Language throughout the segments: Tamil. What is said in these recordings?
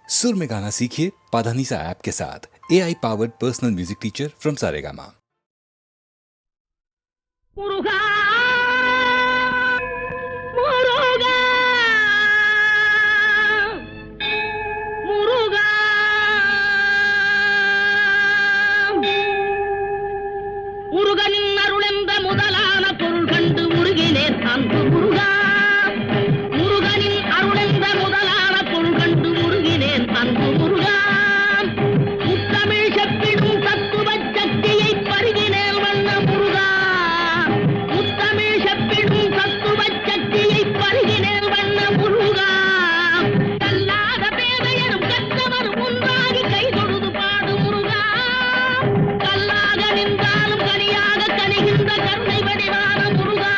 सुर में गाना सीखिए पाधानीसा ऐप के साथ। AI powered personal music teacher from Saregama. Muruga Muruga Muruga முருகனின் அருளென்ற முதலான பொருள் கண்டு முருகினேன் அன்பு முருகா. முருகனின் அருளென்ற முதலான பொருள் கண்டு முருகினேன் அன்பு முருகா. முத்தமிழ் செப்பிடும் தத்துவ சக்தியை பருகினேன் வண்ண முருகா. முத்தமிழ் செப்பிடும் தத்துவ சக்தியை பருகினேன் வண்ண முருகா. கல்லாத பேதையரும் கற்றவரும் ஒன்றாகி கை தொழுது பாடு முருகா. கல்லாக நின்றாலும் கனியாக கனிகின்ற கருணை வடிவான முருகா.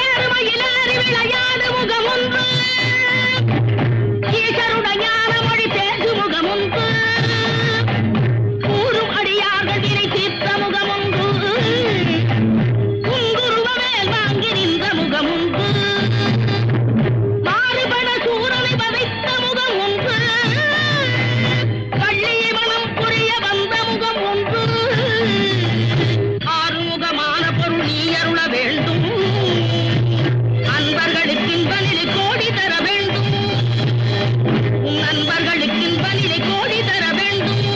ஏறுமையிலேறி விளையாடு முகமொன்று, ஈசருட ஞான மொழி பேசு முகமொன்று, கூறும் அடியார்கள் வினை தீர்த்த முகமொன்று, குங்குருவ மேல் வாங்கி நின்ற முகமொன்று, மாறுபட சூரனை வதைத்த முகம் ஒன்று, பள்ளியை மனம் புரிய வந்த முகம் ஒன்று. ஆறுமுகமான பொருள் நீ அருள வேண்டும், அன்பர்களுக்கு இன்பநிலை கோடி தர வேண்டும், உன் நண்பர்களுக்கு இன்பநிலை கோடி தர வேண்டும்.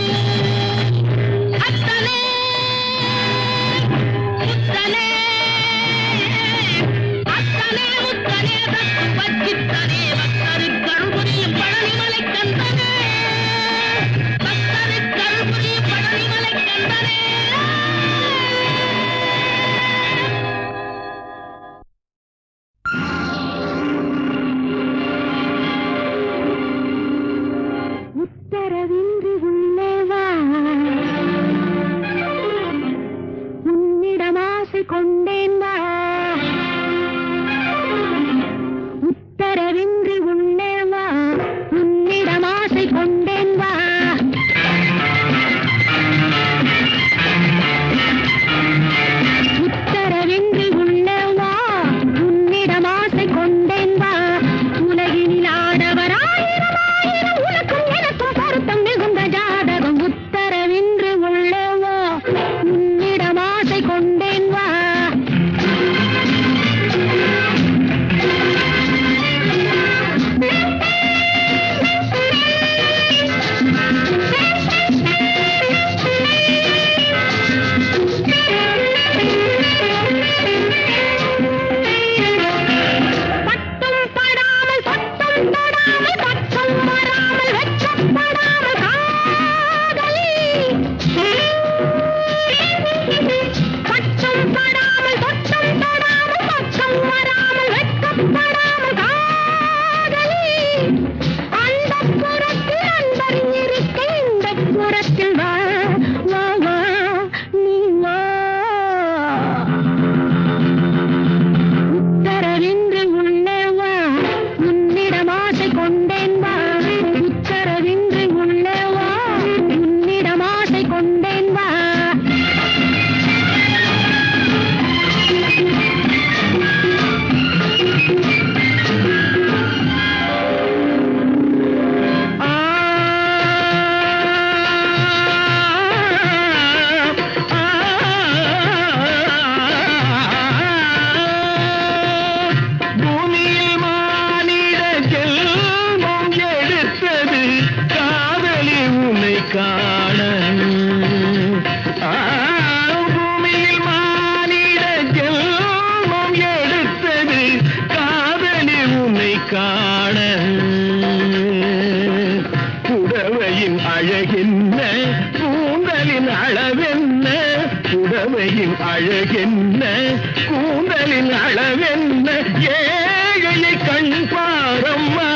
அத்தனே முத்தனே அத்தனே முத்தனே பச்சித்தனே பக்தருக்கு புரியும் பழனிமலை கந்தனே, பக்தருக்கு புரியும் பழனிமலை கந்தனே. உத்தரவின்றி உள்ளே வா, உன்னிடம் ஆசை கொண்டேன் வா. உத்தரவின்றி உள்ளே வா, உன்னிடம் ஆசை கொண்டேன் வா. உத்தரவின்றி உள்ளே வா, உன்னிடம் ஆசை கொண்டேன் வா. உலகினில் ஆடவராயிரம் ஆயிரம் உனக்கும் எனக்கும் பொருத்தம் மிகுந்த ஜாதகம். உத்தரவின்றி உள்ளே வா, உன்னிடம் ஆசை கொண்டேன் வா. பட்டும் படாமல் பட்டும் தொடாமல் பட்டும் வராமல் வெட்கப்படாமல் காதலி. பட்டும் படாமல் பட்டும் தொடாமல் பட்டும் வராமல் வெட்கப்படாமல் காதலி. அந்தப் புறத்தில் அன்பர் இருக்க இந்தப் புறத்தில் வா வா வா நீ வா. உத்தரவின்றி உள்ளே வா, உன்னிடம் ஆசை கொண்டேன் வா. உத்தரவின்றி உள்ளே வா, உன்னிடம் ஆசை கொண்டேன் வா. ஆ பூமியில் மானிட ஜென்மம் எடுத்தது காதலி உன்னை காண. பூமியில் மானிட ஜென்மம் எடுத்தது காதலி உன்னை காண. புடவையின் அழகென்ன கூந்தலின் அளவென்ன, புடவையின் அழகென்ன கூந்தலின் அளவென்ன, ஏழையை கண் பாரம்மா.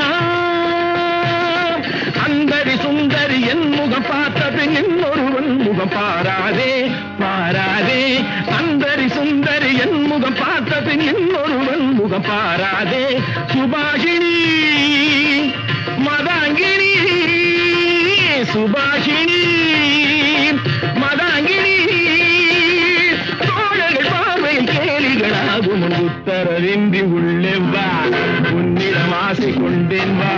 அந்தரி சுந்தரி என் முகம் பார்த்தது இன்னொருவன் முகம் பாராதே பாராதே. அந்தரி சுந்தரி என் முகம் பார்த்தது இன்னொருவன் முகம் பாராதே. சுபாஷினி மதாங்கினி சுபாஷினி மதாங்கினி, தோழர்கள் பார்வையில் கேலிகளாகும் முன் உத்தரவின்றி உள்ளே வா, உன்னிடம் ஆசை கொண்டேன் வா.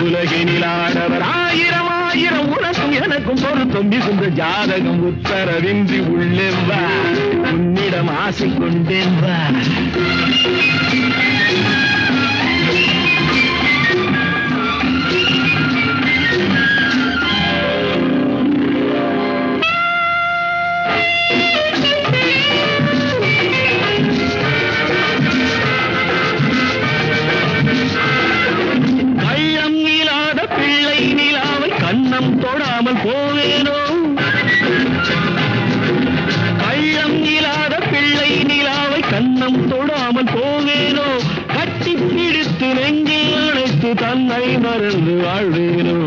உலகினில் ஆடவர் ஆயிரம் ஆயிரம், உனக்கும் எனக்கும் பொருத்தம் மிகுந்த ஜாதகம். உத்தரவின்றி உள்ளே வா, உன்னிடம் ஆசை கொண்டேன் வா. தொடாமல் போவேனோ, கள்ளம் இல்லாத பிள்ளை நிலாவை கண்ணம் தொடாமல் போவேனோ. கட்டி பிடித்து நெஞ்சில் அணைத்து தன்னை மறந்து வாழ்வேனோ,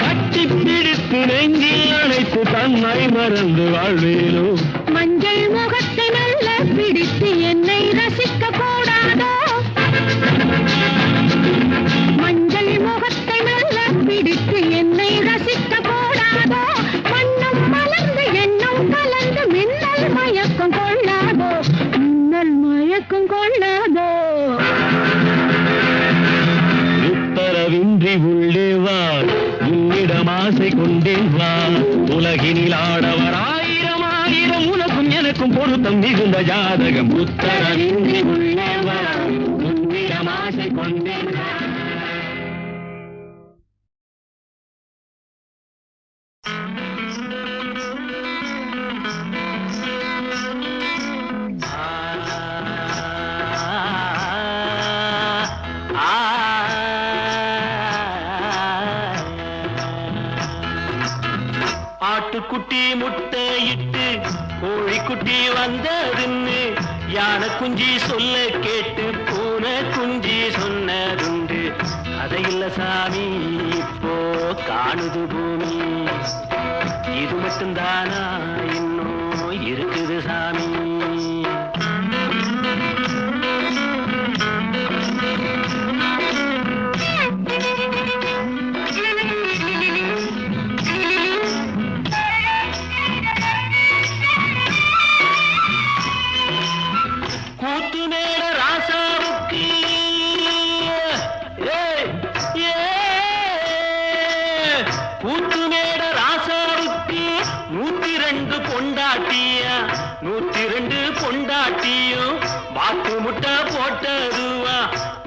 கட்டி பிடித்து நெஞ்சில் அணைத்து தன்னை மறந்து வாழ்வேனோ. மஞ்சள் முகத்தை நல்ல பிடித்து என்னை ரசிக்க கூடாதோ, மஞ்சள் முகத்தை நல்ல பிடித்து என்னை ரசிக்க கூடாதோ. மண்ணும் மலர்ந்து எண்ணம் கலந்து மின்னல் மயக்கம் கொள்ளாதோ, மின்னல் மயக்கம் கொள்ளாதோ. உத்தரவின்றி உள்ளே வா, உன்னிடம் ஆசை கொண்டேன் வா. உலகினில் ஆடவர் ஆயிரம் ஆயிரம், உனக்கும் எனக்கும் பொருத்தம் மிகுந்த ஜாதகம். உத்தரவின்றி உள்ளே வா, உன்னிடம் ஆசை கொண்டேன் வா. ஆட்டுக்குட்டி முட்டையிட்டு கோழிக்குட்டி வந்ததுன்னு யானை குஞ்சி சொல்ல கேட்டு பூனை குஞ்சி சொன்னதுண்டு. அதையில்ல சாமி இப்போ காணுது பூமி, இது மட்டும்தானா இன்னும் இருக்குது சாமி.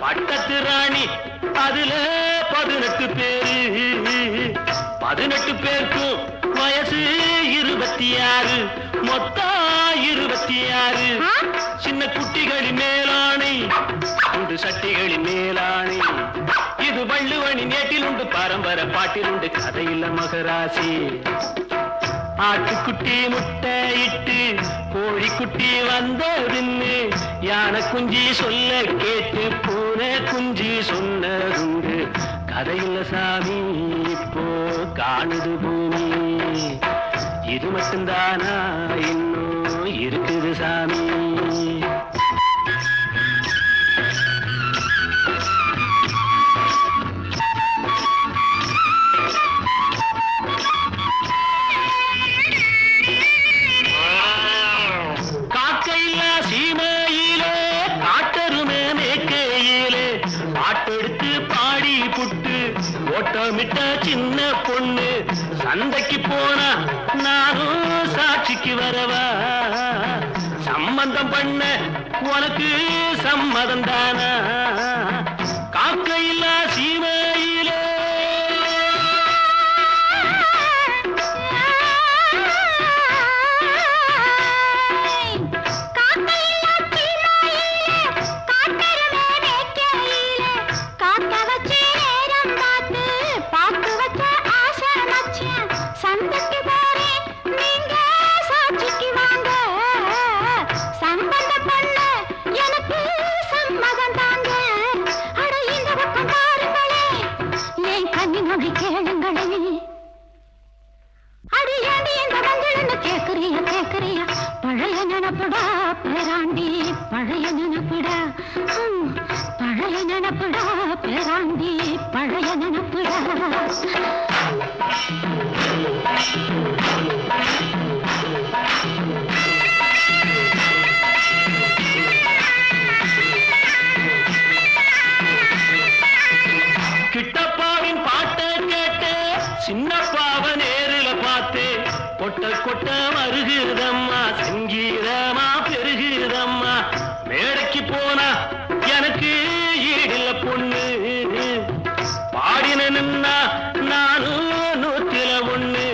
பட்டத்து ராணி அதுல 18 பேரு, 18 பேருக்கும் வயசு 26, மொத்தம் 26. சின்ன குட்டிகளின் மேலாணை, உண்டு சட்டிகளின் மேலாணை. இது வள்ளுவனி நேட்டில் உண்டு, பரம்பரை பாட்டில் உண்டு, கதையில்ல மகராசி. ஆட்டுக்குட்டி முட்டையிட்டு கோழிக்குட்டி வந்ததுன்னு யானை குஞ்சி சொல்ல கேட்டு பூனை குஞ்சி சொன்னதுண்டு. கதையில்ல சாமி இப்போ காணுது பூமி, இது மட்டும்தானா இன்னும் இருக்குது சாமி. ஓட்டமிட்ட சின்ன பொண்ணு சந்தைக்கு போனா நானும் சாட்சிக்கு வரவா. சம்பந்தம் பண்ண உனக்கு சம்மதம் தானா? காக்கையில்லா சீமையிலே பழைய நினப்புடா பேராண்டி, பழைய நினப்புடா, பழைய நினப்புடா பேராண்டி, பழைய நினப்புடா. கொட்ட வருகுதம்மா, சங்கீதமா பெருகுதம்மா. மேடைக்கு போனா எனக்கு ஈடில்ல பொண்ணு, பாடினா நானும் 101.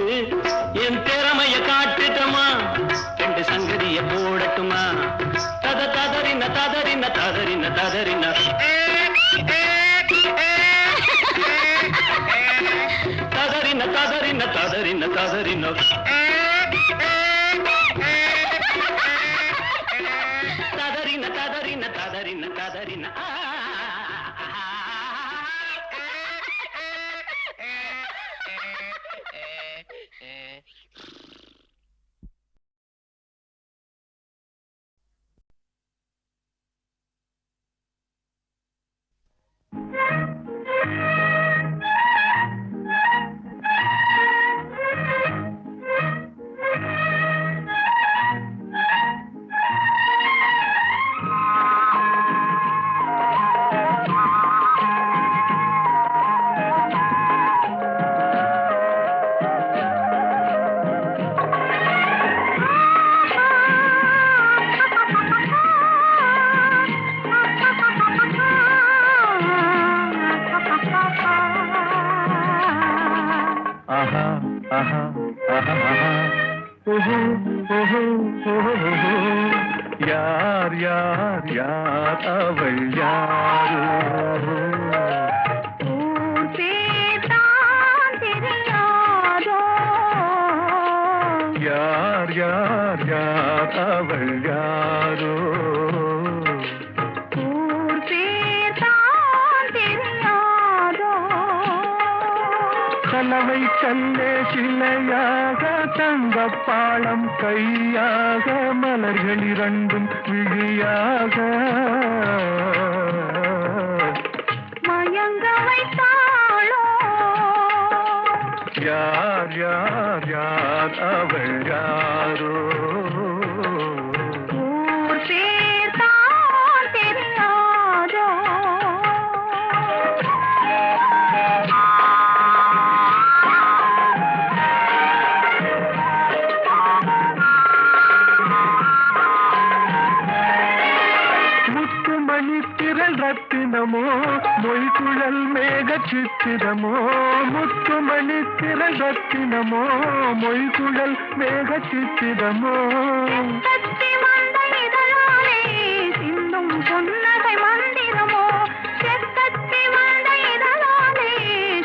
என் திறமைய காட்டுட்டமா, 2 சங்கதிய போடட்டுமா? ததறின ததறின ததறின ததறின ததறின ததறின ததறின ததறின ததறின ததறின ததறின ததறின. யார் யார் யார் அவள் யாரோ, யார் யார் யார் அவள் யாரோ, கலவை கல்லே சிலையாக, தங்கப்பாளம் கையாக, மலர்கள் 2 விழியாக மயங்க வைத்தாளோ. யார் யார் யார் அவள் யாரோ, சேர்த்தான் தெரியாதோ. ரத்தினமோ மொய்குழல் மேக சித்திரமோ, முத்துமணி திரள் ரத்தினமோ மொய்குழல் மேக சித்திரமோ, சிந்தும் பொன்னகை மந்திரமோ, செத்தத்தி மந்தைதலாலே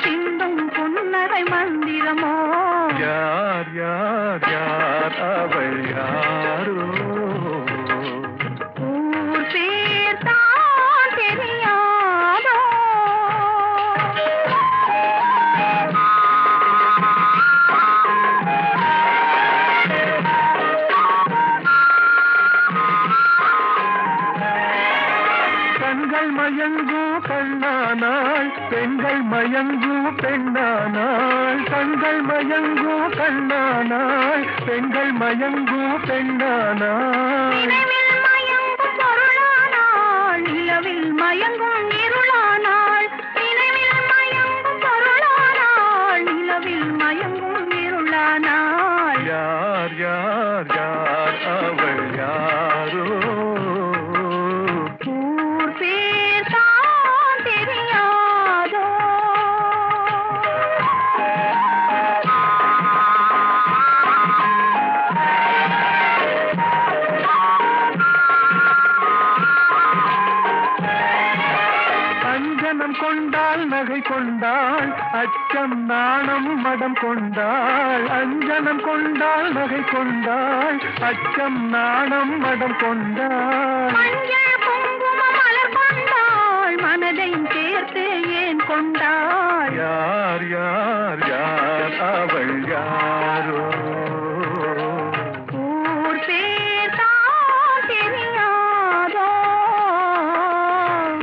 சிந்தும் பொன்னகை மந்திரமோ. யார் யார் யார் அவள் யாரோ, மயங்கு கண்ணானாள், பெண்கள் மயங்கு பெண்ணானாள், கண்கள் மயங்கு கண்ணானாள், பெண்கள் மயங்கு பெண்ணானாள், நிலவில் மயங்கும் இருளானாள், நினைவில் மயங்கும் பொருளானாள், நிலவில் மயங்கும் இருளானாள். யார் யார் யார் அவள் யாரோ, கொண்டாள் நகை கொண்டாள், அச்சம் நாணம் மடம் கொண்டாள், அஞ்சனம் கொண்டாள் நகை கொண்டாள், அச்சம் நாணம் மடம் கொண்டாள், மஞ்சள் குங்கும மலர் கொண்டாள், மனதை சேர்த்து ஏன் கொண்டாள். யார் யார் யார் அவள் யாரோ,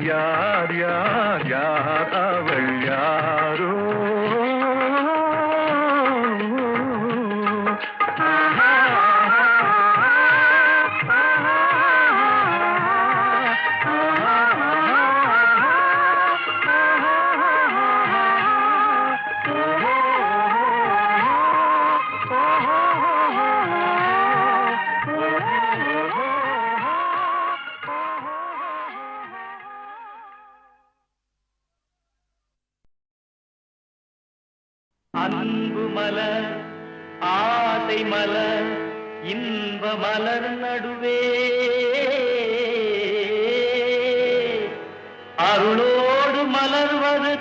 யார் யார் யார் அவள் யாரோ. Oh மலர் இன்ப மலர் நடுவே அருளோடு மலர்வது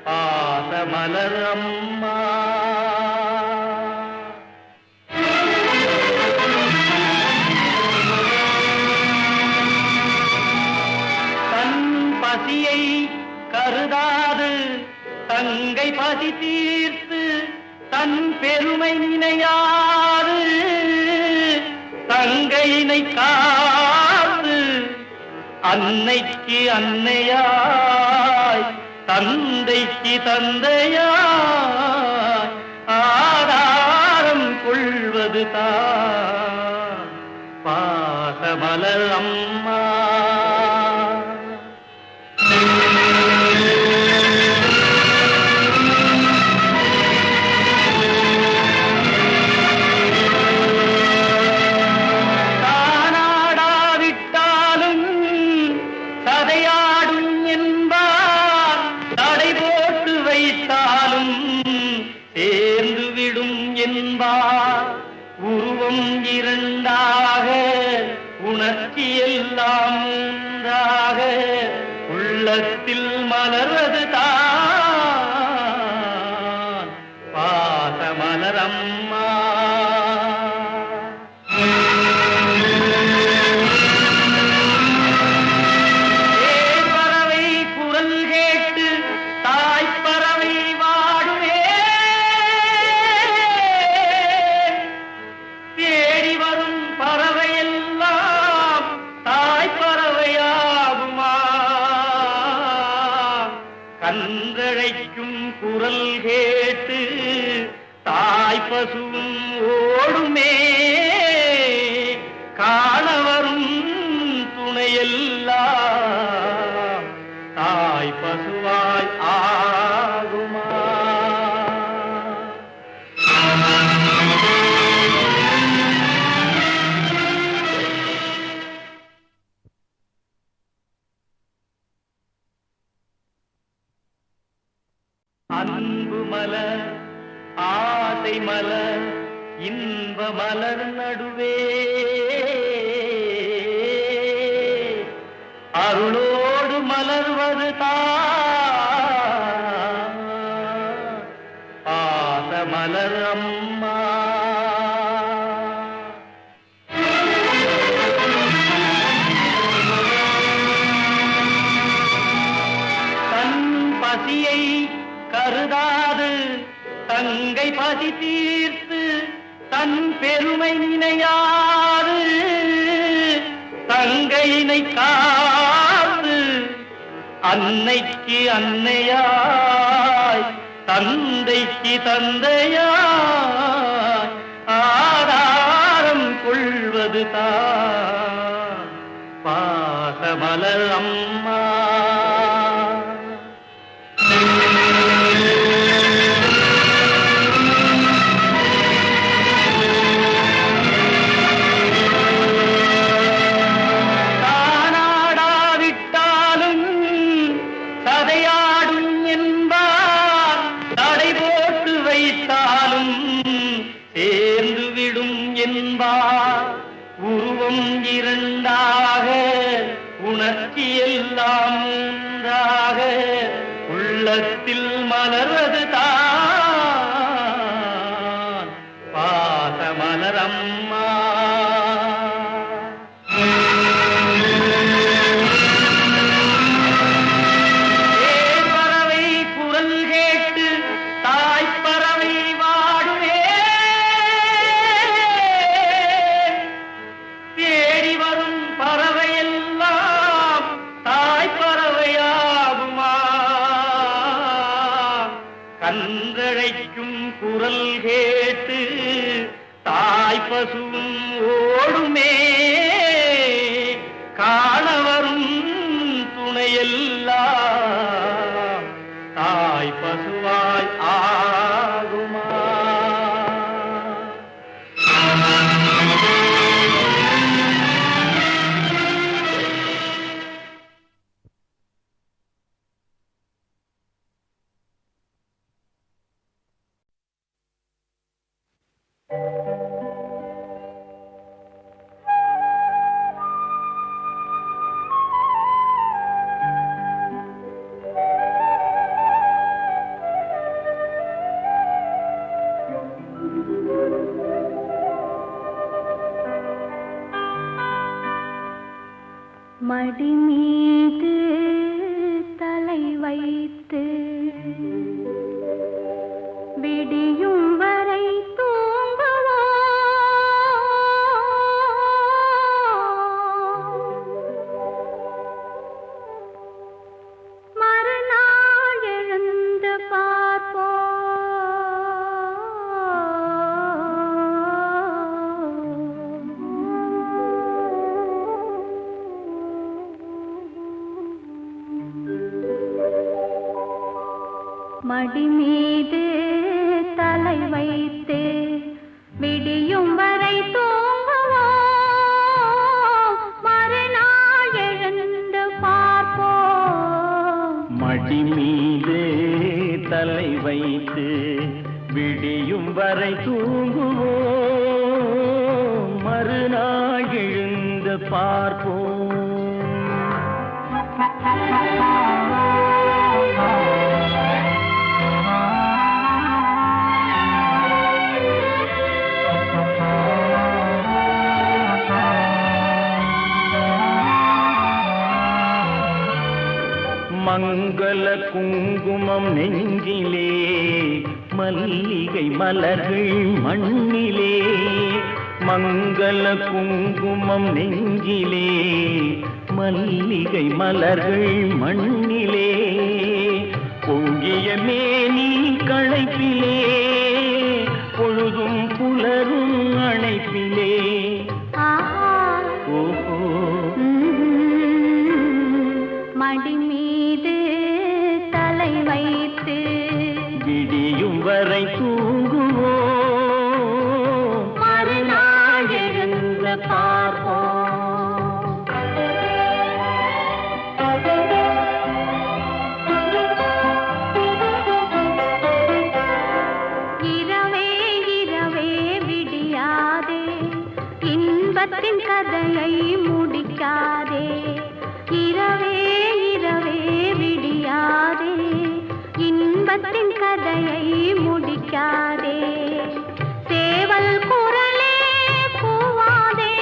பாத மலர் அம்மா. தன் பசியை கருதாது தங்கை பசி தீர்த்து தன் பெருமை நினையாது தங்கையினை காத்து அன்னைக்கு அன்னையாய் தந்தைக்கு தந்தையாய் ஆதாரம் கொள்வது தான் பாசமலர் அம்மா. உருவம் இரண்டாக உணர்ச்சி எல்லாம் ஒன்றாக உள்ளத்தில் மலர்வது தான் பாசமலர் அம்மா. பறவை குரல் கேட்டு தாய்ப்பறவை வாடுவே தேடி வரும் பறவையெல்லாம் தாய்ப்பறவையாகுமா? கன்றழைக்கும் குரல் கேட்டு தாய்ப்பசுவும் ஓடுமே காண வரும் துணையெல்லாம் தாய்ப்பசுவாய் ஆகுமா? அன்பு மலர் ஆசை மலர் இன்ப மலர் நடுவே அருளோடு மலர்வது பாச மலர் அம்மா. தன் பசியை கருதாது தங்கை பசி தீர்த்து தன் பெருமை நினையாது தங்கையினை காத்து அன்னைக்கு அன்னையாய் தந்தைக்கு தந்தையாய் ஆதாரம் கொள்வது தான் பாசமலர் அம்மா. உருவம் இரண்டாக உணர்ச்சி எல்லாம் ஒன்றாக உள்ளத்தில் மலர்வது தான் பாசமலர் அம்மா. பறவை குரல் கேட்டு தாய்ப்பறவை வாடுவே தேடி வரும் பறவையெல்லாம் தாய்ப்பறவையாகுமா? கன்றழைக்கும் குரல் கேட்டு தாய்ப்பசுவும் ஓடுமே காண வரும் துணையெல்லாம் தாய்ப்பசுவாய் ஆகுமா? மடி மீது தலை வைத்து விடியும் வரை மடி மீது தலை வைத்து விடியும் வரை தூங்குவோம் மறுநாள் எழுந்து பார்ப்போம் மடி மீது தலை வைத்து விடியும் வரை தூங்குவோம் மறுநாள் எழுந்து பார்ப்போம் மங்கள குங்குமம் நெஞ்சிலே மல்லிகை மலர்கள் மண்ணிலே மங்கள குங்குமம் நெஞ்சிலே மல்லிகை மலர்கள் மண்ணிலே பொங்கிய மேனி களைப்பிலே பொழுதும் புலரும் அணைப்பிலே ஓஹோ மடி மீது தலை வைத்து விடியும் வரை தூங்குவோம் மறுநாள் எழுந்து பார்ப்போம் இரவே இரவே விடியாதே இன்பத்தின் கதையை முடிக்காதே இரவே இரவே விடியாதே இன்பத்தின் கதையை முடிக்காதே சேவல் குரலே கூவாதே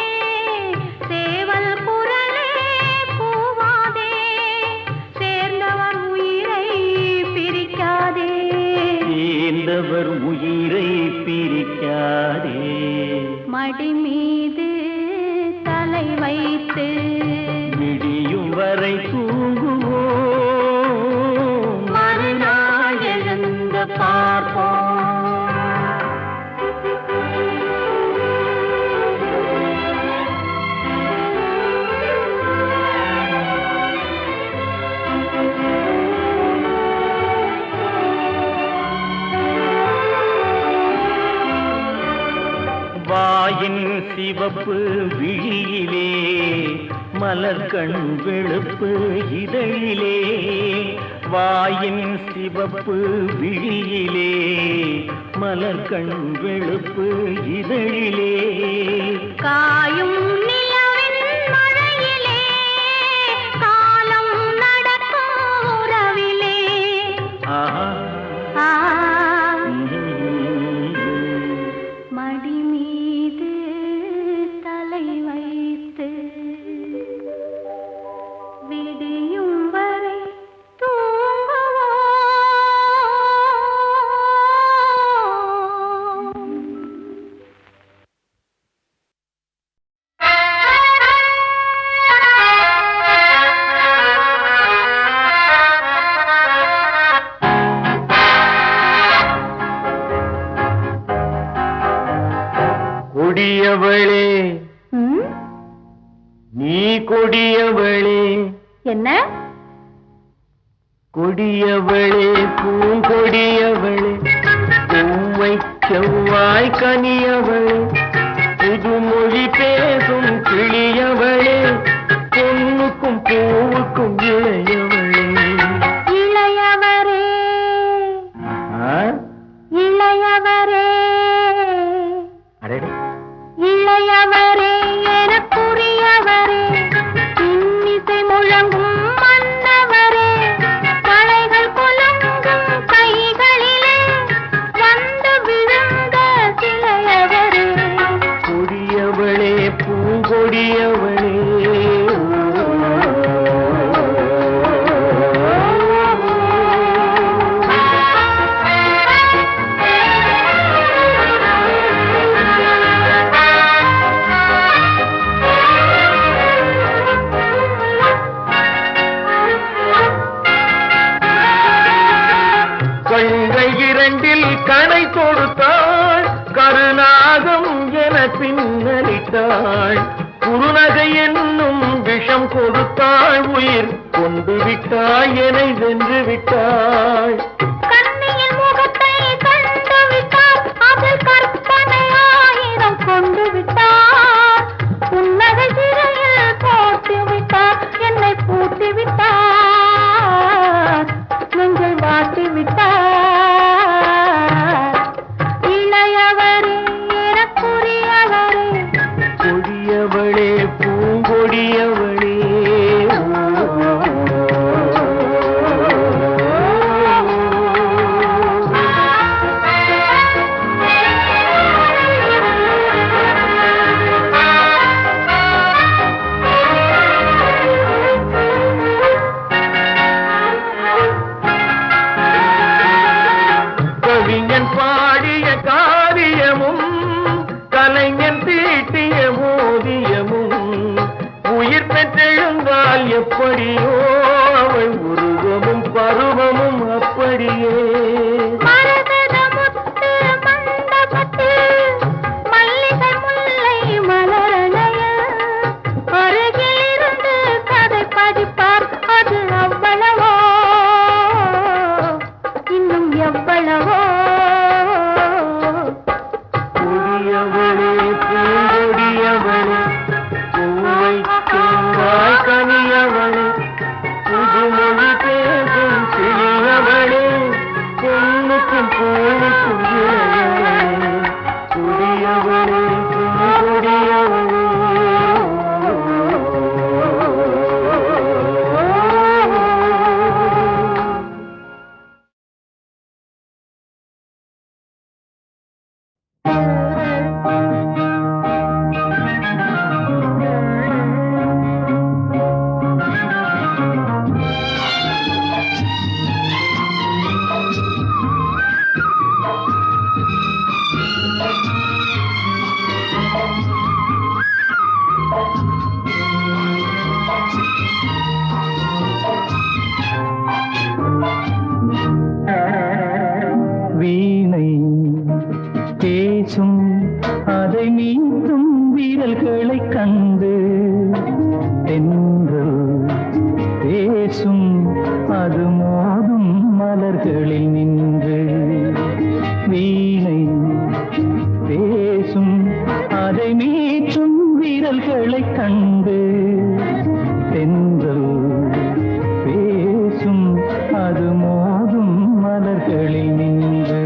சேவல் குரலே கூவாதே சேர்ந்தவர் உயிரை பிரிக்காதே சேர்ந்தவர் உயிரை பிரிக்காதே மடி மீது தலை வைத்து விடியும் வரை தூங்குவோம் மறுநாள் எழுந்து பார்ப்போம் வாயின் சிவப்பு விழியிலே மலர்கண் வெளுப்பு இதழிலே வாயின் சிவப்பு விழியிலே மலர்கண் வெளுப்பு இதழிலே காயும் நிலவின் மழையிலே காலம் நடக்கும் உறவிலே மடி மீது தலை வைத்து விடியும் வரை தூங்குவோம் கொடியவளே நீ கொடியவளே என்ன கொடியவளே பூங்கொடியவளே பூவை செவ்வாய் கனியவளே புதுமொழி பேசும் கிளியவளே பொண்ணுக்கும் பூவுக்கும் இளையவளே இளையவரே இளையவரே அடடே இளையவரே எனக்குரியவரே இன்னிசை முழங்கும் மன்னவரே கலைகள் குலுங்கும் கைகளிலே வந்து விழுந்த சிலையவரே கொடியவளே பூங்கொடியவளே விட்டாள், குறுநகை என்னும் விஷம் கொடுத்தாள், உயிர் கொண்டு விட்டாள், என்னை வென்று விட்டாள். கண்ணியின் முகத்தை கண்டு விட்டார், அதில் கற்பனை ஆயிரம் கொண்டு விட்டார். புன்னகை சிறையில் போட்டு விட்டார், என்னை பூட்டி விட்டார், நெஞ்சை வாட்டி விட்டார். இளையவரே எனக்குரியவரே, கொடியவளே பூங்கொடியவளே, கவிஞன் பாடிய காவியமும் கலைஞன் தீட்டிய ஓவியமும் உயிர் பெற்றெழுந்தால் எப்படியோ அவள் உருவமும் பருவமும் அப்படியே. மரகத முத்து மண்டபத்தில் மல்லிகை முல்லை மலரணைய அருகில் இருந்து கதை படிப்பார், அது அவ்வளவோ இன்னும் எவ்வளவோ. கொடியவளே பூங்கொடியவளே, பூவை தேங்காய் கனியவளே, புதுமொழி பேசும் சிறியவளே, பொண்ணுக்கும் பூவுக்கும் இளையவளே, கொடியவளே பூங்கொடியவளே. வீணை பேசும் அதை மீட்டும் வீரல்களை கண்டு, தென்றல் பேசும் அது மோதும் மலர்களில் நின்று. வீணை பேசும் அதை மீட்டும் வீரல்களை கண்டு, தென்றல் பேசும் அது மோதும் மலர்களில் நின்று.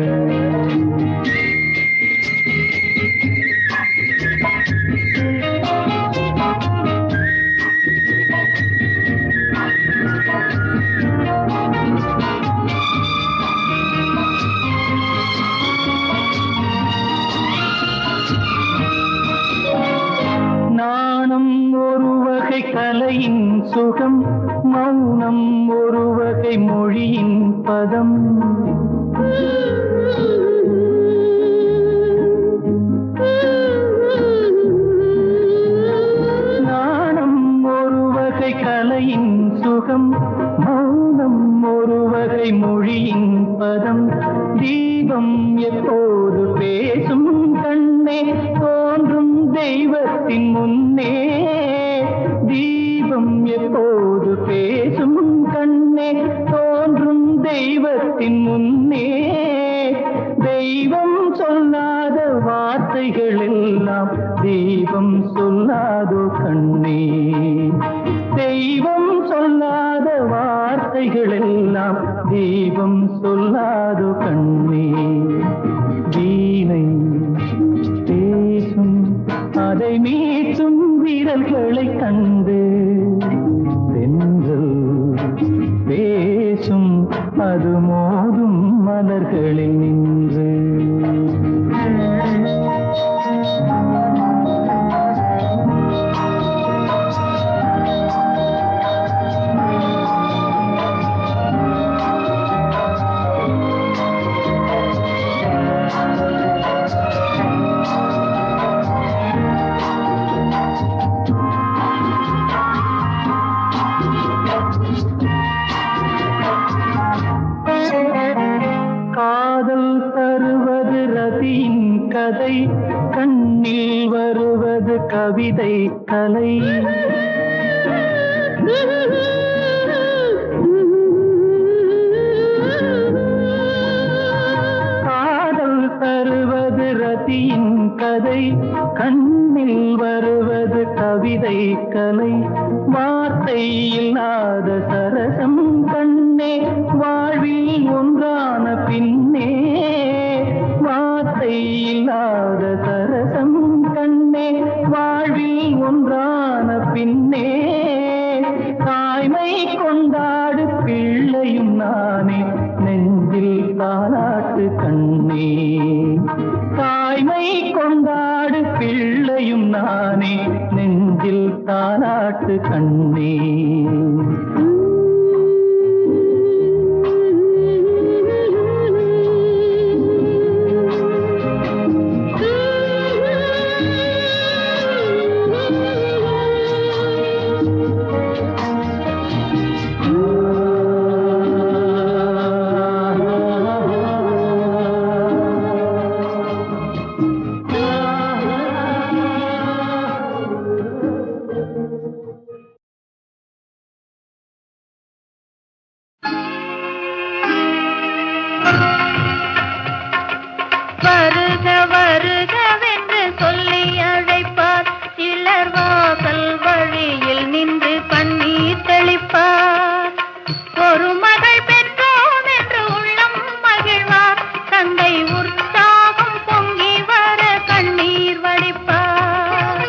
நாணம் ஒரு வகை கலையின் சுகம், மௌனம் ஒரு வகை மொழியின் பதம். நாணம் ஒரு வகை கலையின் சுகம், மௌனம் ஒரு வகை மொழியின் பதம். தீபம் எப்போது பேசும் கண்ணே, தோன்றும் தெய்வத்தின் முன்னே. தீபம் எப்போது பேசும் கண்ணே, தோன்றும் தெய்வத்தின் முன்னே. தெய்வம் சொல்லாத வார்த்தைகள் எல்லாம் தெய்வம் சொல்லாதோ கண்ணே. தெய்வம் சொல்லாத வார்த்தைகள் எல்லாம் தெய்வம் சொல்லாதோ கண்ணே. வீணை பேசும் அதை மீட்டும் வீரல்களை கண்டு, தென்றல் பேசும் அது மோதும் மலர்களில் நின்று. காதல் கவிதை கலை. காதல் தருவது ரதியின் கதை, கண்ணில் வருவது கவிதை கலை. வார்த்தை இல்லாத சரசம் கண்ணே வாழ்வில் ஒன்றான பின்னே. வார்த்தை இல்லாத சரசம் கண்ணே வாழ்வில் ஒன்றான பின்னே. தாய்மை கொண்டாடு பிள்ளையும் நானே நெஞ்சில் தாலாட்டு கண்ணே. தாய்மை கொண்டாடு பிள்ளையும் நானே நெஞ்சில் தாலாட்டு கண்ணே. வருக வருகவென்று சொல்லி அழைப்பார், சிலர் வாசல் வழியில் நின்று கண்ணீர் தெளிப்பார். ஒரு மகள் பெற்றோம் என்று உள்ளம் மகிழ்வார், தந்தை உற்சாகம் பொங்கி வர கண்ணீர் வடிப்பார்.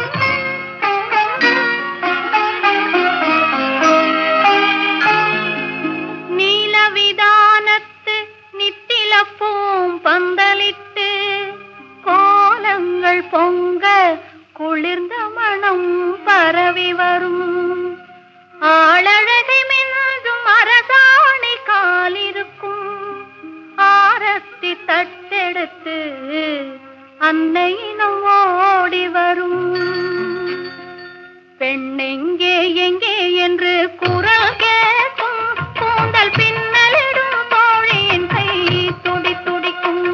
நீலவிதானத்து நித்திலப்பூம் பந்தலிட்டு கோலங்கள் பொங்க குளிர்ந்த மனம் பரவி வரும். ஆளழகை மின்னும் அரசாணி காலிருக்கும், ஆரத்தி தட்டெடுத்து அன்னையினம் ஓடி வரும். பெண்ணெங்கே எங்கே என்று குரல் கேட்கும், கூந்தல் பின்னலிடும் தோழியின் கை துடி துடிக்கும்.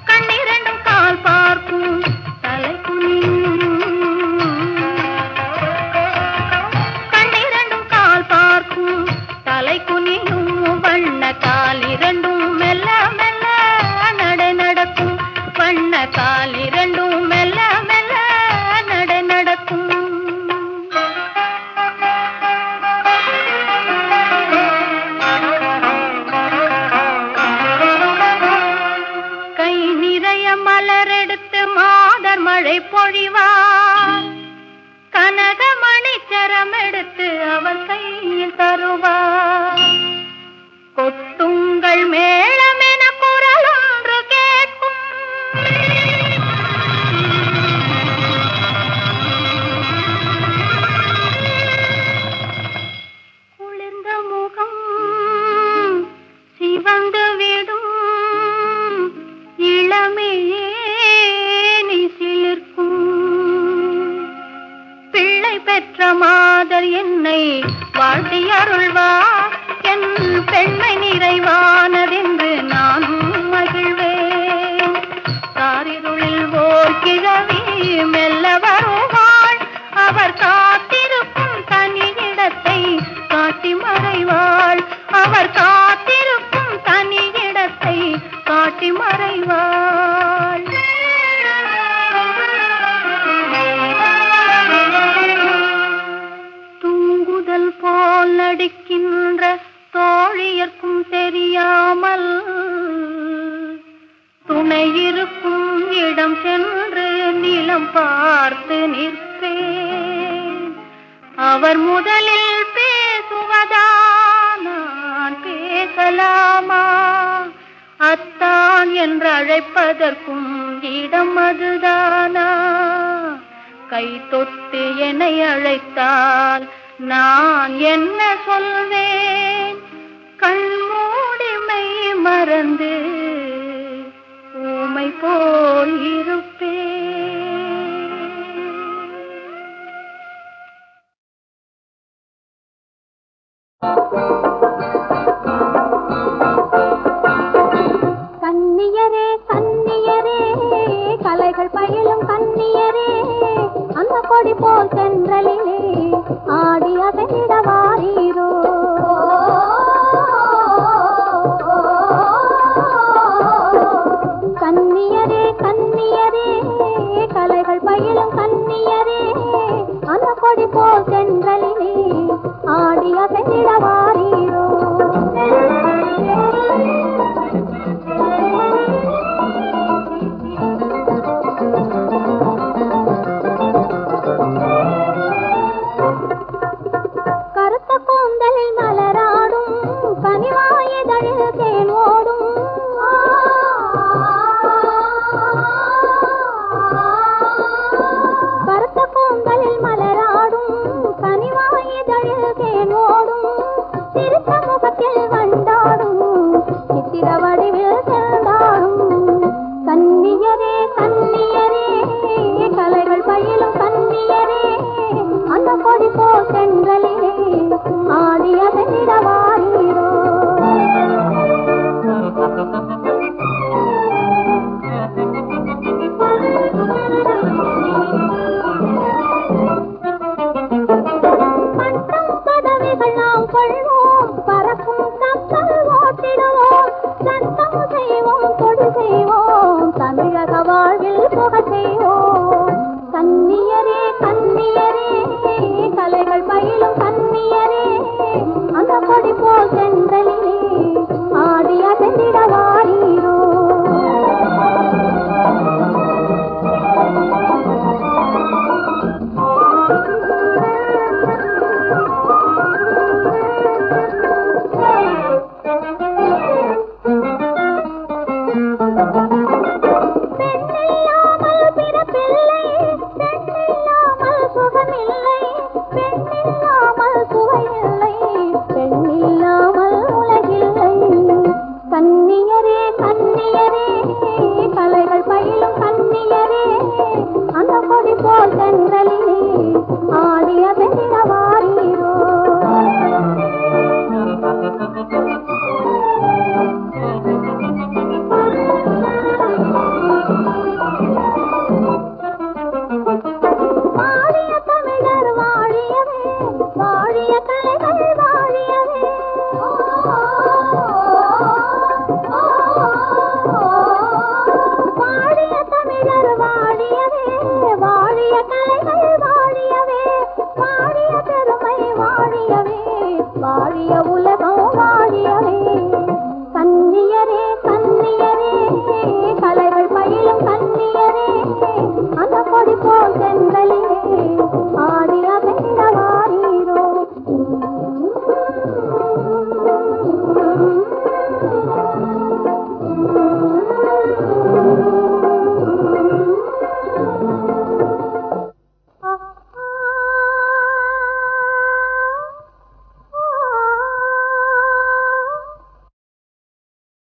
கண்ணிரண்டும் கால் பார்க்கும் தலை குனியும், கண்ணிரண்டும் கால் பார்க்கும் தலை குனியும். வண்ண கால் இரண்டும் மெல்ல மெல்ல நடை நடக்கும், வண்ண கால் இரண்டும் மெல்ல மெல்ல நடை நடக்கும். கை நிறைய மலரெடுத்து மாதர் மழை பொழிவார், கனகமணி சரம் எடுத்து அவர் கையில் தருவார். கொட்டுங்கள் மேளம் என குரல் ஒன்று கேட்கும், குளிர்ந்த முகம் சிவந்து விடும், இளமேனி சிலிர்க்கும். பிள்ளை பெற்ற மாதர் என்னை வாழ்த்தி அருள்வார், என் பெண்மை நிறைவானதென்று நானும் மகிழ்வேன். காரிருளில் ஓர் கிழவி மெல்ல வருவாள், அவர் காத்திருக்கும் தனியிடத்தை காட்டி மறைவாள். அவர் காத்திருக்கும் தனியிடத்தை காட்டி மறைவாள். தூங்குதல் போல் நடிக்கின்ற தோழியர்க்கும் தெரியாமல், துணை இருக்கும் இடம் சென்று நிலம் பார்த்து நிற்பேன். அவர் முதலில் பேசுவதா நான் பேசலாமா? அத்தான் என்று அழைப்பதற்கும் இடம் அதுதானா? கை தொட்டு என்னை அழைத்தால் நான் என்ன சொல்வேன்? கண்மூடி மெய் மறந்து ஊமை போல் இருப்பேன். கன்னியரே கன்னியரே, கலைகள் பயிலும் கன்னியரே, வாழிய கலைகள் வாழியவே, வாழிய பெருமை வாழியவே, வாழிய உலகம் வாழியவே. கன்னியரே கன்னியரே, கலைகள் பயிலும் கன்னியரே, அந்த கொடி போல் சென்றலிலே